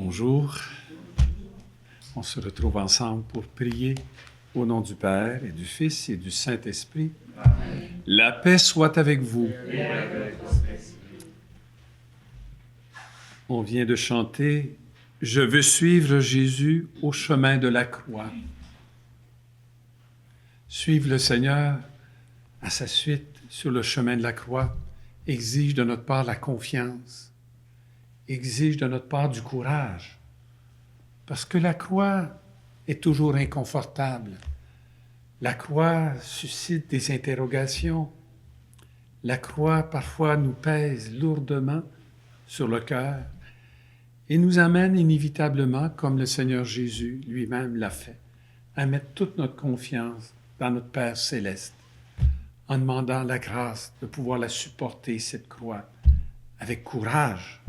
Bonjour. On se retrouve ensemble pour prier au nom du Père et du Fils et du Saint-Esprit. Amen. La paix soit avec vous. Et avec votre esprit. On vient de chanter « Je veux suivre Jésus au chemin de la croix ». Suivre le Seigneur à sa suite sur le chemin de la croix exige de notre part la confiance, exige de notre part du courage, parce que la croix est toujours inconfortable. La croix suscite des interrogations. La croix parfois nous pèse lourdement sur le cœur et nous amène inévitablement, comme le Seigneur Jésus lui-même l'a fait, à mettre toute notre confiance dans notre Père céleste, en demandant la grâce de pouvoir la supporter, cette croix, avec courage,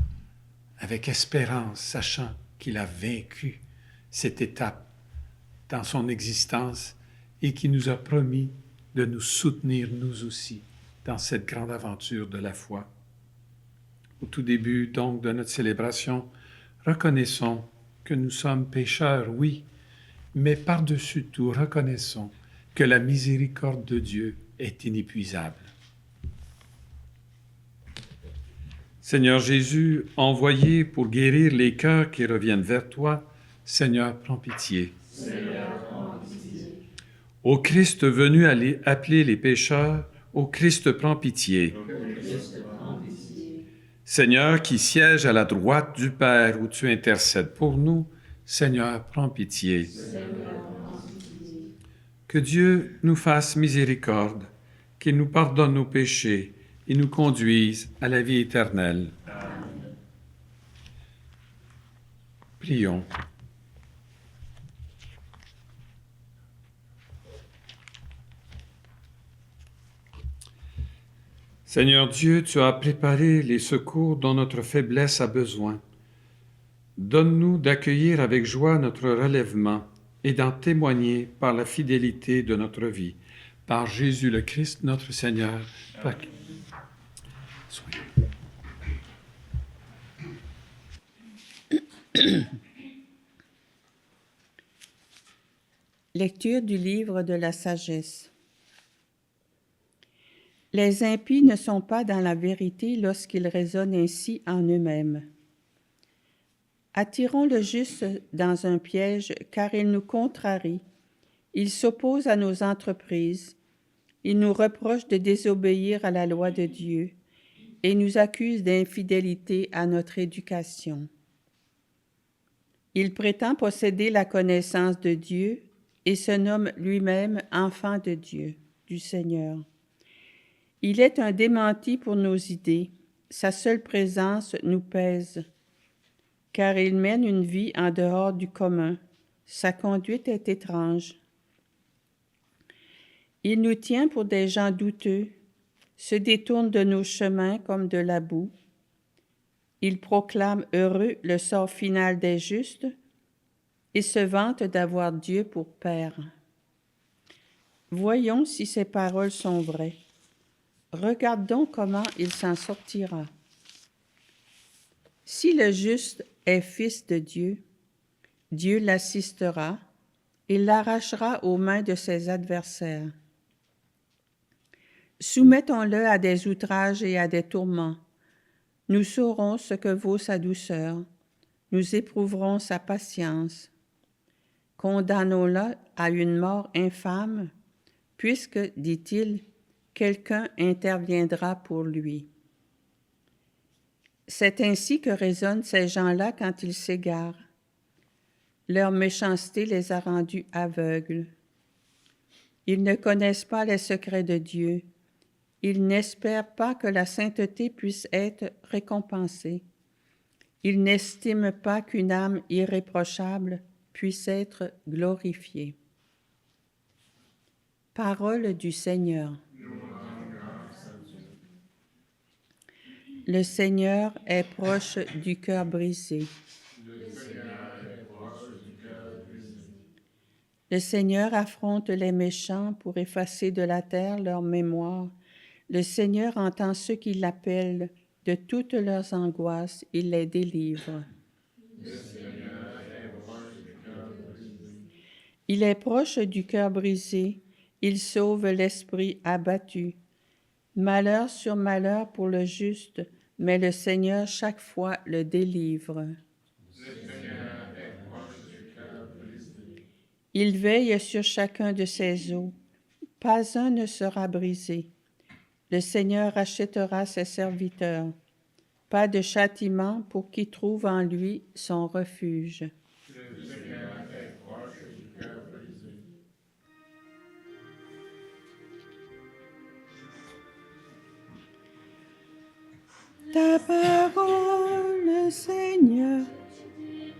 avec espérance, sachant qu'il a vaincu cette étape dans son existence et qui nous a promis de nous soutenir, nous aussi, dans cette grande aventure de la foi. Au tout début, donc, de notre célébration, reconnaissons que nous sommes pécheurs, oui, mais par-dessus tout, reconnaissons que la miséricorde de Dieu est inépuisable. Seigneur Jésus, envoyé pour guérir les cœurs qui reviennent vers toi, Seigneur, prends pitié. Seigneur, prends pitié. Ô Christ venu appeler les pécheurs, ô Christ, prends pitié. Christ, prends pitié. Seigneur, qui siège à la droite du Père où tu intercèdes pour nous, Seigneur, prends pitié. Seigneur, prends pitié. Que Dieu nous fasse miséricorde, qu'il nous pardonne nos péchés et nous conduise à la vie éternelle. Amen. Prions. Seigneur Dieu, tu as préparé les secours dont notre faiblesse a besoin. Donne-nous d'accueillir avec joie notre relèvement et d'en témoigner par la fidélité de notre vie. Par Jésus le Christ, notre Seigneur. Lecture du livre de la sagesse. Les impies ne sont pas dans la vérité lorsqu'ils raisonnent ainsi en eux-mêmes. Attirons le juste dans un piège, car il nous contrarie. Il s'oppose à nos entreprises. Il nous reproche de désobéir à la loi de Dieu et nous accuse d'infidélité à notre éducation. Il prétend posséder la connaissance de Dieu et se nomme lui-même enfant de Dieu, du Seigneur. Il est un démenti pour nos idées. Sa seule présence nous pèse, car il mène une vie en dehors du commun. Sa conduite est étrange. Il nous tient pour des gens douteux, se détourne de nos chemins comme de la boue. Il proclame heureux le sort final des justes et se vante d'avoir Dieu pour Père. Voyons si ces paroles sont vraies. Regardons comment il s'en sortira. Si le juste est fils de Dieu, Dieu l'assistera et l'arrachera aux mains de ses adversaires. Soumettons-le à des outrages et à des tourments. Nous saurons ce que vaut sa douceur. Nous éprouverons sa patience. Condamnons-le à une mort infâme, puisque, dit-il, quelqu'un interviendra pour lui. C'est ainsi que raisonnent ces gens-là quand ils s'égarent. Leur méchanceté les a rendus aveugles. Ils ne connaissent pas les secrets de Dieu. Ils n'espèrent pas que la sainteté puisse être récompensée. Ils n'estiment pas qu'une âme irréprochable puisse être glorifiée. Parole du Seigneur. Le Seigneur est proche du cœur brisé. Le Seigneur affronte les méchants pour effacer de la terre leur mémoire. Le Seigneur entend ceux qui l'appellent. De toutes leurs angoisses, il les délivre. Il est proche du cœur brisé, il sauve l'esprit abattu. Malheur sur malheur pour le juste, mais le Seigneur chaque fois le délivre. Il veille sur chacun de ses os, pas un ne sera brisé. Le Seigneur rachètera ses serviteurs. Pas de châtiment pour qui trouve en lui son refuge. Ta parole, Seigneur,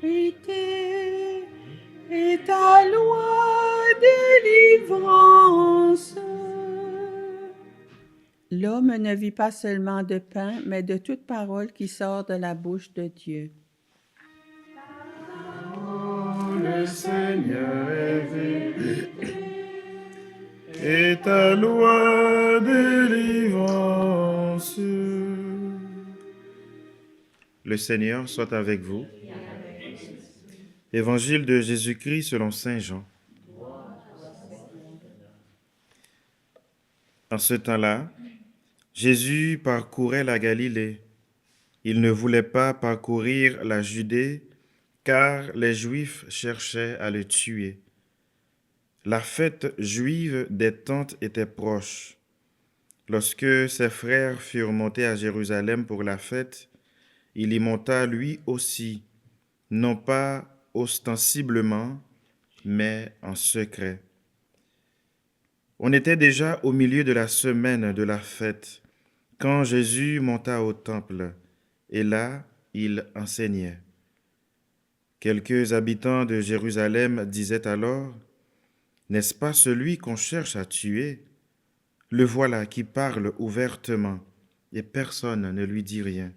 vérité, et ta loi délivrance. L'homme ne vit pas seulement de pain, mais de toute parole qui sort de la bouche de Dieu. Le Seigneur est vérité, et ta loi délivrance. Le Seigneur soit avec vous. Évangile de Jésus-Christ selon saint Jean. En ce temps-là, Jésus parcourait la Galilée. Il ne voulait pas parcourir la Judée, car les Juifs cherchaient à le tuer. La fête juive des Tentes était proche. Lorsque ses frères furent montés à Jérusalem pour la fête, il y monta lui aussi, non pas ostensiblement, mais en secret. On était déjà au milieu de la semaine de la fête, quand Jésus monta au temple, et là, il enseignait. Quelques habitants de Jérusalem disaient alors, « N'est-ce pas celui qu'on cherche à tuer? Le voilà qui parle ouvertement, et personne ne lui dit rien.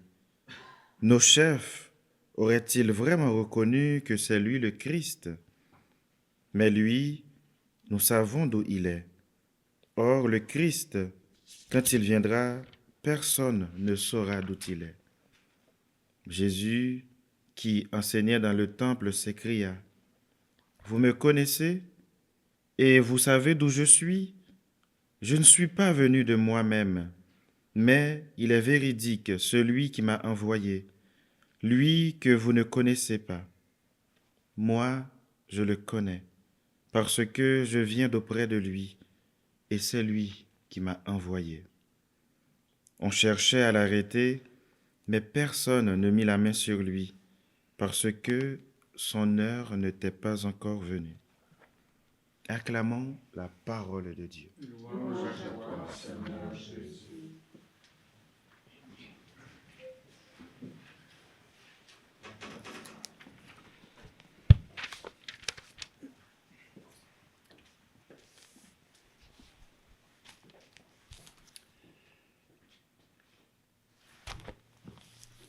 Nos chefs auraient-ils vraiment reconnu que c'est lui le Christ? Mais lui, nous savons d'où il est. Or, le Christ, quand il viendra, personne ne saura d'où il est. » Jésus, qui enseignait dans le temple, s'écria, « Vous me connaissez et vous savez d'où je suis? Je ne suis pas venu de moi-même, mais il est véridique, celui qui m'a envoyé, lui que vous ne connaissez pas. Moi, je le connais, parce que je viens d'auprès de lui, et c'est lui qui m'a envoyé. » On cherchait à l'arrêter, mais personne ne mit la main sur lui, parce que son heure n'était pas encore venue. Acclamons la parole de Dieu. Louange à toi, Seigneur Jésus.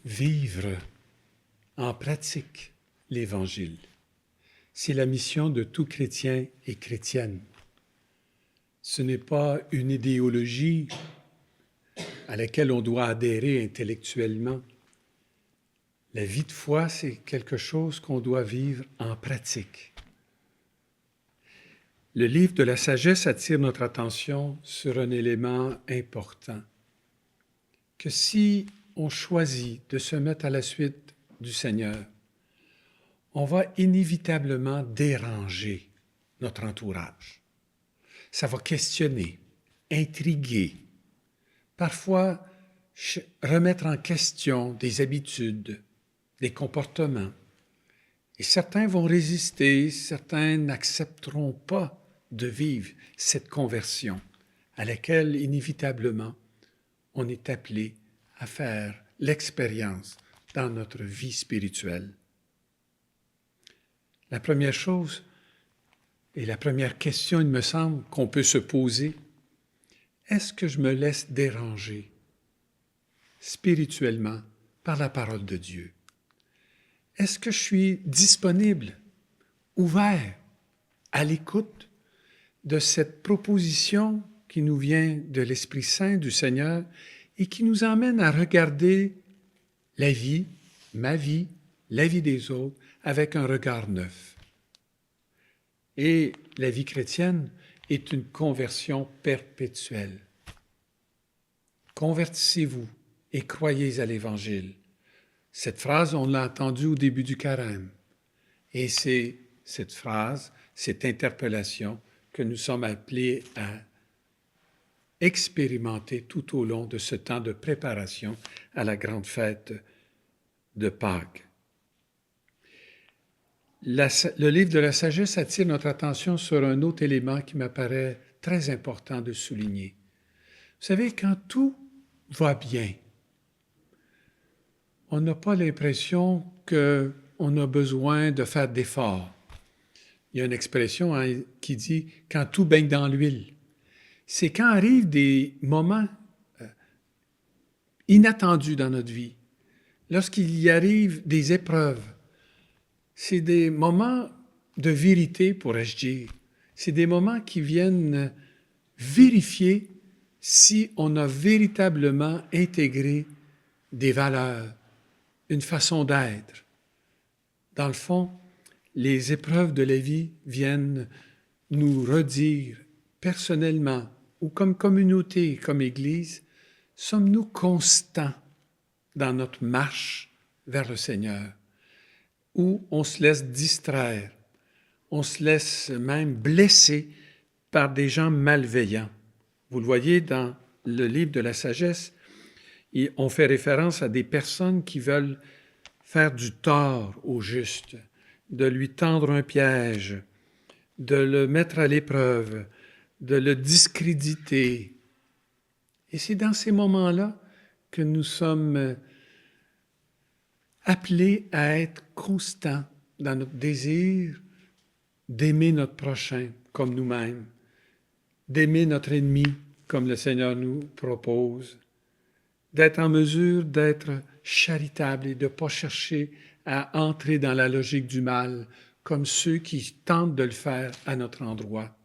Vivre en pratique l'Évangile. C'est la mission de tout chrétien et chrétienne. Ce n'est pas une idéologie à laquelle on doit adhérer intellectuellement. La vie de foi, c'est quelque chose qu'on doit vivre en pratique. Le livre de la sagesse attire notre attention sur un élément important, que si on choisit de se mettre à la suite du Seigneur, on va inévitablement déranger notre entourage. Ça va questionner, intriguer, parfois remettre en question des habitudes, des comportements. Et certains vont résister, certains n'accepteront pas de vivre cette conversion à laquelle inévitablement on est appelé à faire l'expérience dans notre vie spirituelle. La première chose et la première question, il me semble, qu'on peut se poser, est-ce que je me laisse déranger spirituellement par la parole de Dieu? Est-ce que je suis disponible, ouvert, à l'écoute de cette proposition qui nous vient de l'Esprit Saint du Seigneur et qui nous emmène à regarder la vie, ma vie, la vie des autres avec un regard neuf. Et la vie chrétienne est une conversion perpétuelle. Convertissez-vous et croyez à l'Évangile. Cette phrase, on l'a entendue au début du carême. Et c'est cette phrase, cette interpellation que nous sommes appelés à expérimenter tout au long de ce temps de préparation à la grande fête de Pâques. Le livre de la sagesse attire notre attention sur un autre élément qui m'apparaît très important de souligner. Vous savez, quand tout va bien, on n'a pas l'impression qu'on a besoin de faire d'efforts. Il y a une expression qui dit « quand tout baigne dans l'huile ». C'est quand arrivent des moments inattendus dans notre vie, lorsqu'il y arrive des épreuves. C'est des moments de vérité, pourrais-je dire. C'est des moments qui viennent vérifier si on a véritablement intégré des valeurs, une façon d'être. Dans le fond, les épreuves de la vie viennent nous redire personnellement ou comme communauté, comme Église, sommes-nous constants dans notre marche vers le Seigneur? Ou on se laisse distraire, on se laisse même blesser par des gens malveillants. Vous le voyez dans le livre de la sagesse, on fait référence à des personnes qui veulent faire du tort au juste, de lui tendre un piège, de le mettre à l'épreuve, de le discréditer. Et c'est dans ces moments-là que nous sommes appelés à être constants dans notre désir d'aimer notre prochain comme nous-mêmes, d'aimer notre ennemi comme le Seigneur nous propose, d'être en mesure d'être charitable et de ne pas chercher à entrer dans la logique du mal comme ceux qui tentent de le faire à notre endroit.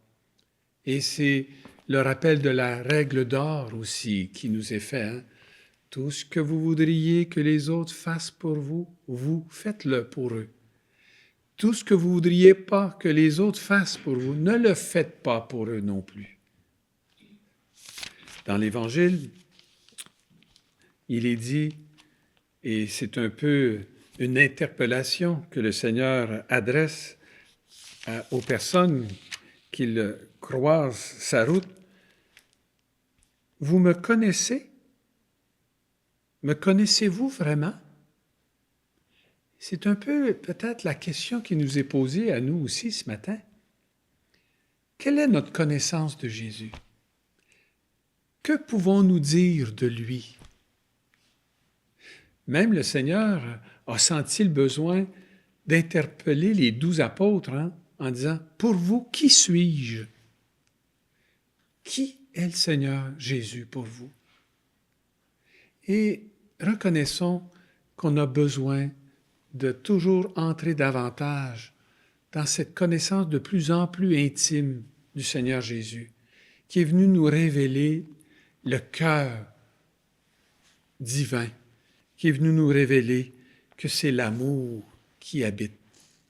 Et c'est le rappel de la règle d'or aussi qui nous est fait. Hein? Tout ce que vous voudriez que les autres fassent pour vous, vous faites-le pour eux. Tout ce que vous ne voudriez pas que les autres fassent pour vous, ne le faites pas pour eux non plus. Dans l'Évangile, il est dit, et c'est un peu une interpellation que le Seigneur adresse aux personnes qui croisent sa route. Vous me connaissez? Me connaissez-vous vraiment? C'est un peu peut-être la question qui nous est posée à nous aussi ce matin. Quelle est notre connaissance de Jésus? Que pouvons-nous dire de lui? Même le Seigneur a senti le besoin d'interpeller les 12 apôtres en disant « Pour vous, qui suis-je? Qui est le Seigneur Jésus pour vous? » Et reconnaissons qu'on a besoin de toujours entrer davantage dans cette connaissance de plus en plus intime du Seigneur Jésus, qui est venu nous révéler le cœur divin, qui est venu nous révéler que c'est l'amour qui habite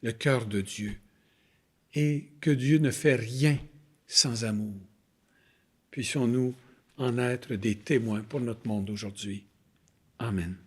le cœur de Dieu et que Dieu ne fait rien sans amour. Puissions-nous en être des témoins pour notre monde aujourd'hui. Amen.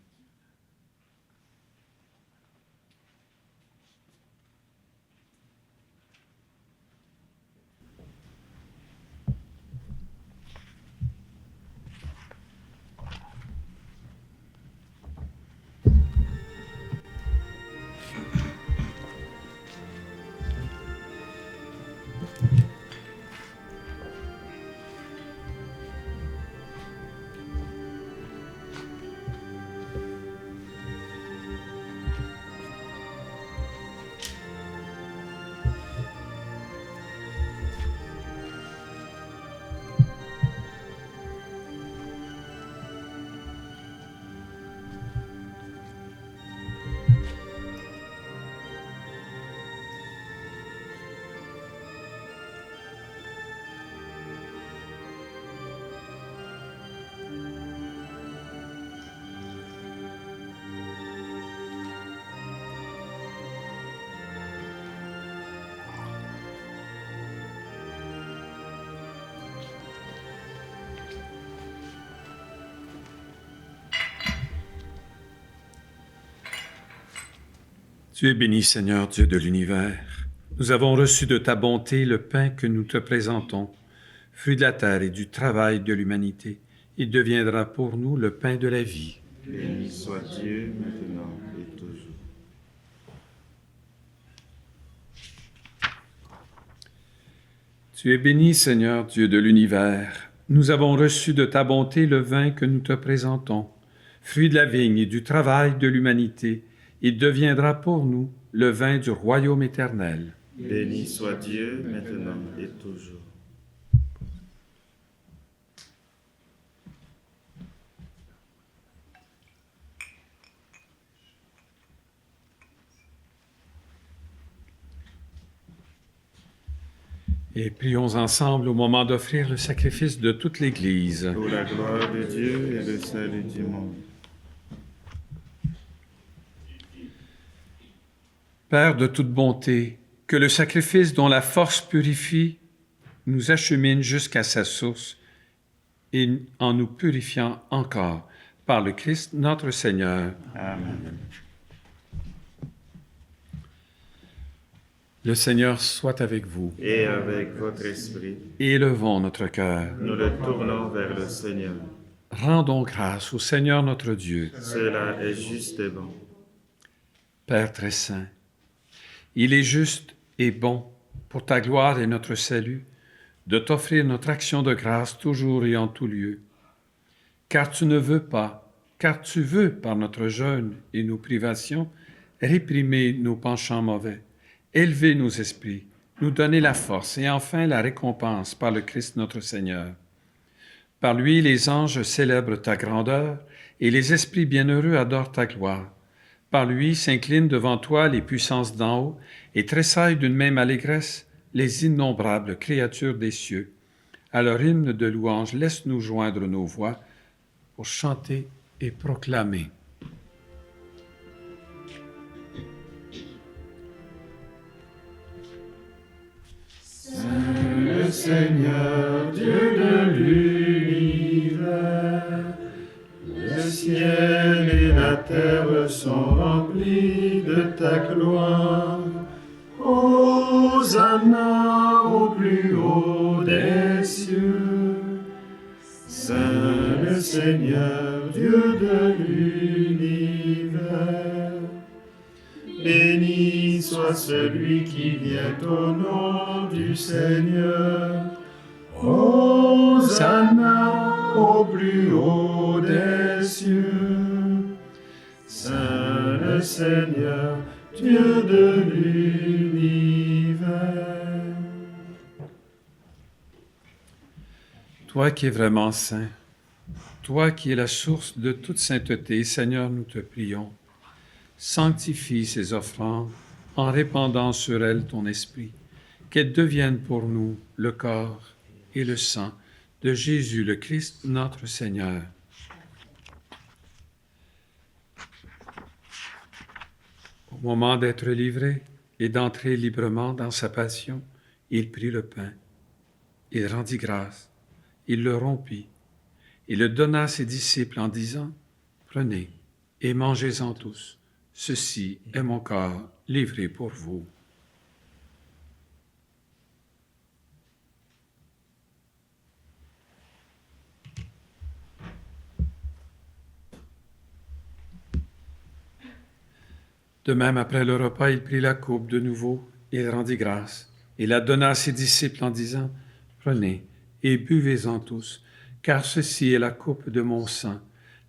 Tu es béni, Seigneur Dieu de l'univers. Nous avons reçu de ta bonté le pain que nous te présentons, fruit de la terre et du travail de l'humanité. Il deviendra pour nous le pain de la vie. Béni soit Dieu maintenant et toujours. Tu es béni, Seigneur Dieu de l'univers. Nous avons reçu de ta bonté le vin que nous te présentons, fruit de la vigne et du travail de l'humanité. Il deviendra pour nous le vin du royaume éternel. Béni soit Dieu maintenant et toujours. Et prions ensemble au moment d'offrir le sacrifice de toute l'Église. Pour la gloire de Dieu et le salut du monde. Père de toute bonté, que le sacrifice dont la force purifie nous achemine jusqu'à sa source et en nous purifiant encore par le Christ notre Seigneur. Amen. Le Seigneur soit avec vous. Et avec votre esprit, Élevons notre cœur. nous le tournons vers le Seigneur. Rendons grâce au Seigneur notre Dieu. Cela est juste et bon. Père très saint, il est juste et bon, pour ta gloire et notre salut, de t'offrir notre action de grâce toujours et en tout lieu. Car tu veux, par notre jeûne et nos privations, réprimer nos penchants mauvais, élever nos esprits, nous donner la force et enfin la récompense par le Christ notre Seigneur. Par lui, les anges célèbrent ta grandeur et les esprits bienheureux adorent ta gloire. Par lui s'inclinent devant toi les puissances d'en haut et tressaillent d'une même allégresse les innombrables créatures des cieux. À leur hymne de louange, laisse-nous joindre nos voix pour chanter et proclamer. Le Seigneur, Dieu de l'univers, le ciel et la terre sont remplis de ta gloire. Hosanna au plus haut des cieux. Saint le Seigneur, Dieu de l'univers. Béni soit celui qui vient au nom du Seigneur. Hosanna au plus haut des cieux. Saint le Seigneur, Dieu de l'univers. Toi qui es vraiment saint, toi qui es la source de toute sainteté, Seigneur, nous te prions. Sanctifie ces offrandes en répandant sur elles ton esprit, qu'elles deviennent pour nous le corps et le sang de Jésus le Christ, notre Seigneur. Au moment d'être livré et d'entrer librement dans sa passion, il prit le pain, il rendit grâce, il le rompit, il le donna à ses disciples en disant, « Prenez et mangez-en tous. Ceci est mon corps livré pour vous. » De même, après le repas, il prit la coupe de nouveau, il rendit grâce, et la donna à ses disciples en disant, « Prenez et buvez-en tous, car ceci est la coupe de mon sang,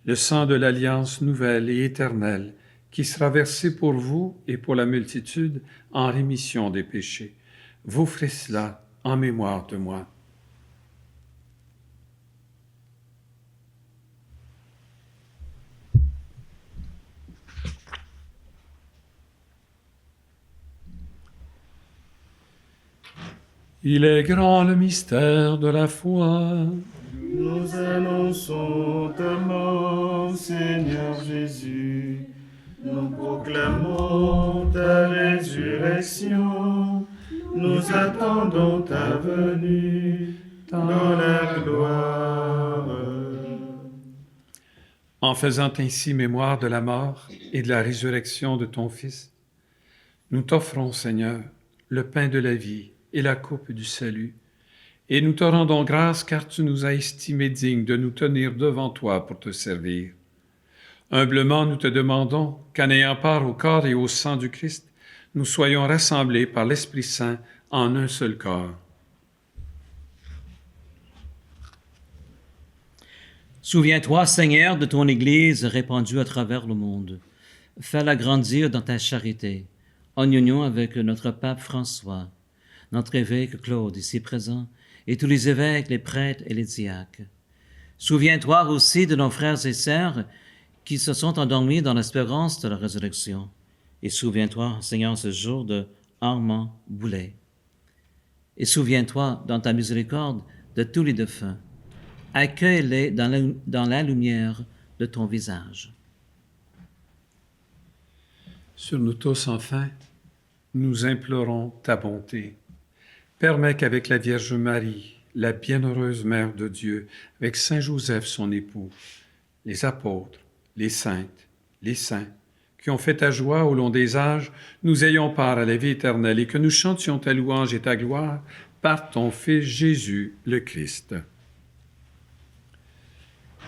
le sang de l'alliance nouvelle et éternelle, qui sera versé pour vous et pour la multitude en rémission des péchés. Vous ferez cela en mémoire de moi. » Il est grand le mystère de la foi. Nous annonçons ta mort, Seigneur Jésus. Nous proclamons ta résurrection. Nous attendons ta venue dans la gloire. En faisant ainsi mémoire de la mort et de la résurrection de ton Fils, Nous t'offrons, Seigneur, le pain de la vie et la coupe du salut, et nous te rendons grâce car tu nous as estimés dignes de nous tenir devant toi pour te servir. Humblement, nous te demandons qu'en ayant part au corps et au sang du Christ, nous soyons rassemblés par l'Esprit Saint en un seul corps. Souviens-toi, Seigneur, de ton Église répandue à travers le monde. Fais-la grandir dans ta charité, en union avec notre pape François, notre évêque Claude, ici présent, et tous les évêques, les prêtres et les diacres. Souviens-toi aussi de nos frères et sœurs qui se sont endormis dans l'espérance de la résurrection. Et souviens-toi, Seigneur, ce jour de Armand Boulet. Et souviens-toi, dans ta miséricorde, de tous les défunts. Accueille-les dans la lumière de ton visage. Sur nous tous, enfin, nous implorons ta bonté. Permets qu'avec la Vierge Marie, la bienheureuse Mère de Dieu, avec Saint Joseph, son époux, les apôtres, les saintes, les saints, qui ont fait ta joie au long des âges, nous ayons part à la vie éternelle et que nous chantions ta louange et ta gloire par ton Fils Jésus le Christ.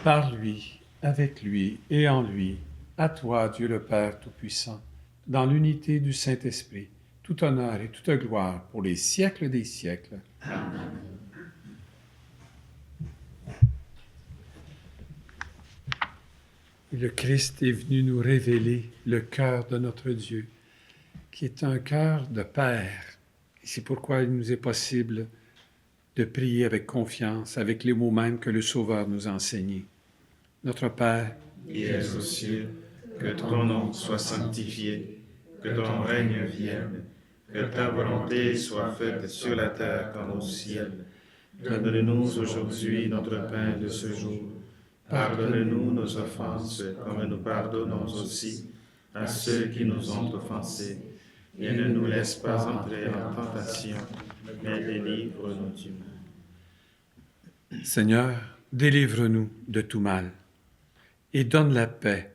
Par lui, avec lui et en lui, à toi, Dieu le Père Tout-Puissant, dans l'unité du Saint-Esprit, tout honneur et toute gloire pour les siècles des siècles. Amen. Le Christ est venu nous révéler le cœur de notre Dieu, qui est un cœur de Père. Et c'est pourquoi il nous est possible de prier avec confiance, avec les mots mêmes que le Sauveur nous a enseignés. Notre Père, qui es aux cieux, que ton nom soit sanctifié, que ton règne vienne, que ta volonté soit faite sur la terre comme au ciel. Donne-nous aujourd'hui notre pain de ce jour. Pardonne-nous nos offenses, comme nous pardonnons aussi à ceux qui nous ont offensés. Et ne nous laisse pas entrer en tentation, mais délivre-nous du mal. Seigneur, délivre-nous de tout mal et donne la paix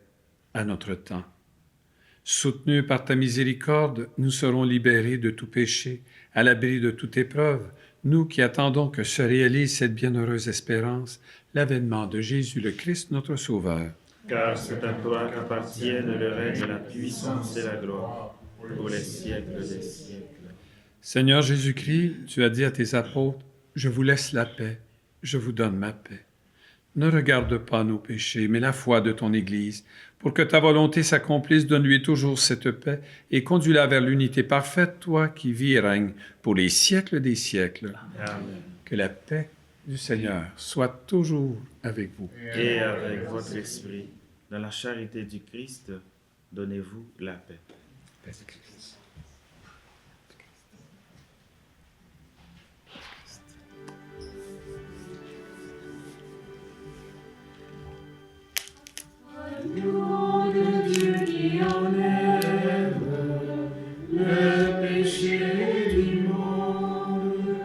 à notre temps. Soutenus par ta miséricorde, nous serons libérés de tout péché, à l'abri de toute épreuve, nous qui attendons que se réalise cette bienheureuse espérance, l'avènement de Jésus le Christ, notre Sauveur. Car c'est à toi qu'appartiennent le règne, la puissance et la gloire, pour les siècles des siècles. Seigneur Jésus-Christ, tu as dit à tes apôtres, « Je vous laisse la paix, je vous donne ma paix. » Ne regarde pas nos péchés, mais la foi de ton Église. Pour que ta volonté s'accomplisse, donne-lui toujours cette paix et conduis-la vers l'unité parfaite, toi qui vis et règnes pour les siècles des siècles. Amen. Que la paix du Seigneur soit toujours avec vous. Et avec votre esprit, dans la charité du Christ, donnez-vous la paix. Nom de Dieu qui enlève le péché du monde,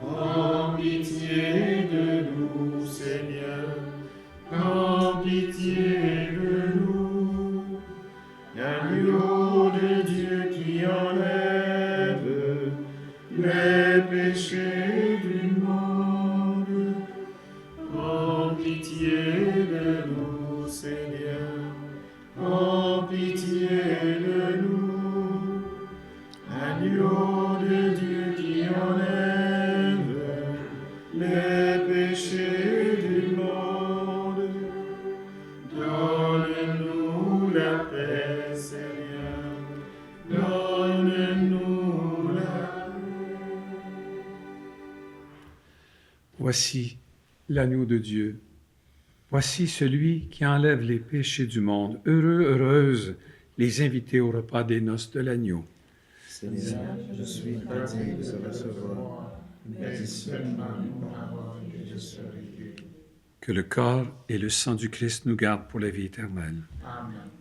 en pitié de nous, Seigneur, en pitié de nous. L'agneau de Dieu qui enlève les péchés du monde, en pitié de nous, Seigneur, en pitié de nous. Agneau de Dieu qui enlève les péchés du monde, donne-nous la paix, Seigneur, donne-nous la paix. Voici l'agneau de Dieu. Voici celui qui enlève les péchés du monde. Heureux, heureuses, les invités au repas des noces de l'agneau. Seigneur, je suis pas digne de se recevoir, mais dis seulement une parole et je serai guéri. Que le corps et le sang du Christ nous gardent pour la vie éternelle. Amen.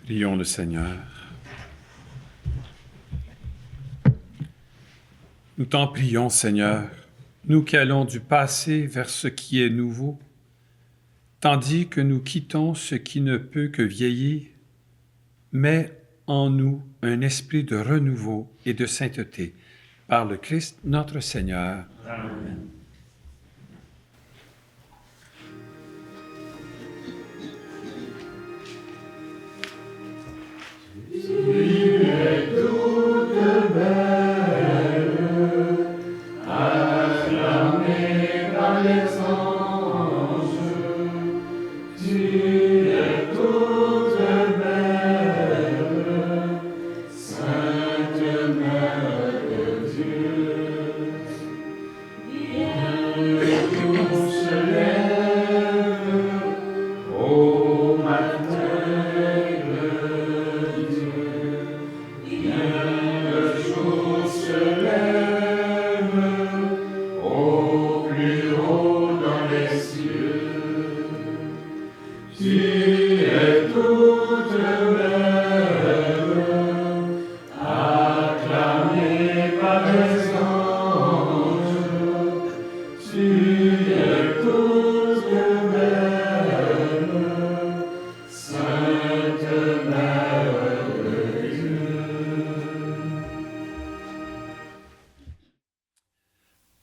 Prions le Seigneur. Nous t'en prions, Seigneur, nous qui allons du passé vers ce qui est nouveau, tandis que nous quittons ce qui ne peut que vieillir, mets en nous un esprit de renouveau et de sainteté, par le Christ notre Seigneur. Amen.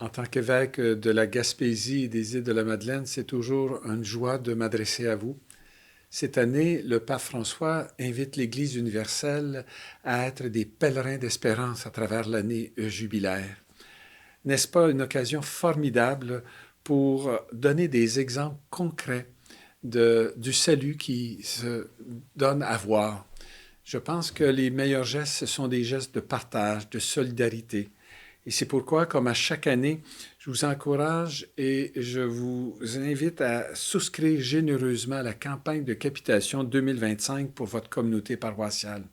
En tant qu'évêque de la Gaspésie et des îles de la Madeleine, c'est toujours une joie de m'adresser à vous. Cette année, le pape François invite l'Église universelle à être des pèlerins d'espérance à travers l'année jubilaire. N'est-ce pas une occasion formidable pour donner des exemples concrets du salut qui se donne à voir? Je pense que les meilleurs gestes, ce sont des gestes de partage, de solidarité. Et c'est pourquoi, comme à chaque année, je vous encourage et je vous invite à souscrire généreusement à la campagne de capitation 2025 pour votre communauté paroissiale.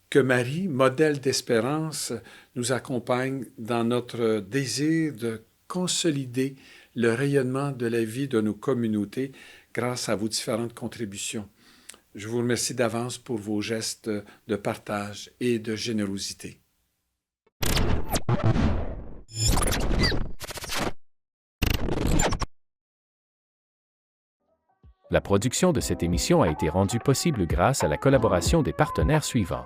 Que Marie, modèle d'espérance, nous accompagne dans notre désir de consolider le rayonnement de la vie de nos communautés grâce à vos différentes contributions. Je vous remercie d'avance pour vos gestes de partage et de générosité. La production de cette émission a été rendue possible grâce à la collaboration des partenaires suivants.